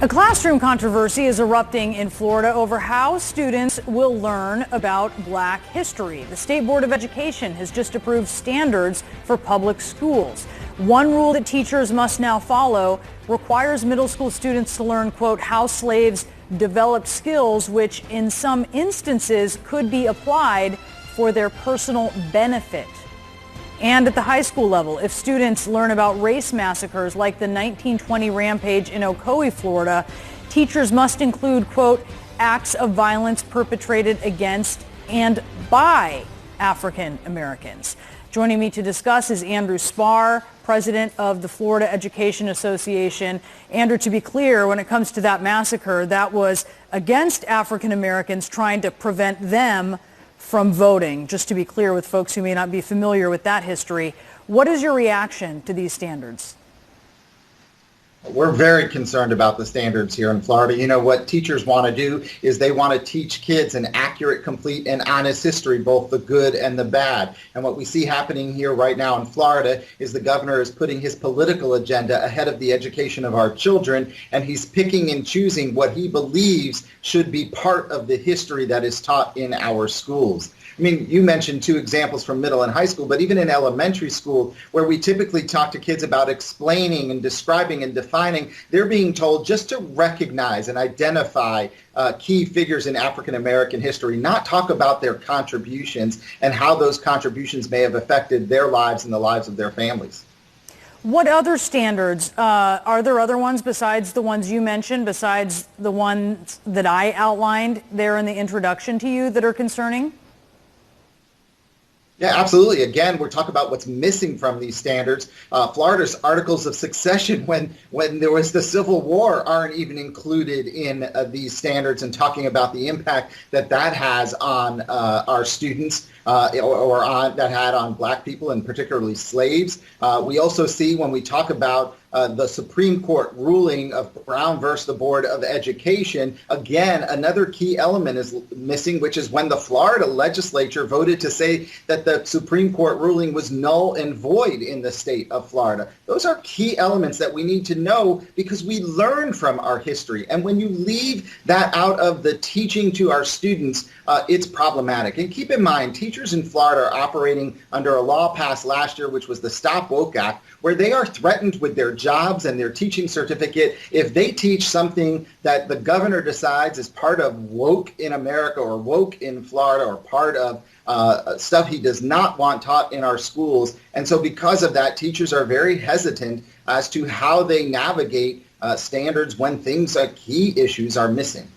A classroom controversy is erupting in Florida over how students will learn about Black history. The State Board of Education has just approved standards for public schools. One rule that teachers must now follow requires middle school students to learn, quote, how slaves developed skills, which in some instances could be applied for their personal benefit. And at the high school level, if students learn about race massacres like the 1920 rampage in Ocoee, Florida, teachers must include, quote, acts of violence perpetrated against and by African Americans. Joining me to discuss is Andrew Spar, president of the Florida Education Association. Andrew, to be clear, when it comes to that massacre, that was against African Americans, trying to prevent them from voting. Just to be clear with folks who may not be familiar with that history, what is your reaction to these standards? We're very concerned about the standards here in Florida. You know, what teachers want to do is they want to teach kids an accurate, complete, and honest history, both the good and the bad. And what we see happening here right now in Florida is the governor is putting his political agenda ahead of the education of our children, and he's picking and choosing what he believes should be part of the history that is taught in our schools. I mean, you mentioned two examples from middle and high school, but even in elementary school, where we typically talk to kids about explaining and describing and defining, they're being told just to recognize and identify key figures in African American history, not talk about their contributions and how those contributions may have affected their lives and the lives of their families. What other standards, are there other ones besides the ones you mentioned, besides the ones that I outlined there in the introduction to you, that are concerning? Yeah, absolutely. Again, we're talking about what's missing from these standards. Florida's Articles of Succession, when there was the Civil War, aren't even included in these standards, and talking about the impact that that has on our students or that had on Black people, and particularly slaves. We also see, when we talk about the Supreme Court ruling of Brown versus the Board of Education, again, another key element is missing, which is when the Florida legislature voted to say that the Supreme Court ruling was null and void in the state of Florida. Those are key elements that we need to know, because we learn from our history. And when you leave that out of the teaching to our students, it's problematic. And keep in mind, teachers in Florida are operating under a law passed last year, which was the Stop Woke Act, where they are threatened with their jobs and their teaching certificate if they teach something that the governor decides is part of woke in America or woke in Florida, or part of stuff he does not want taught in our schools. And so because of that, teachers are very hesitant as to how they navigate standards when things like key issues are missing.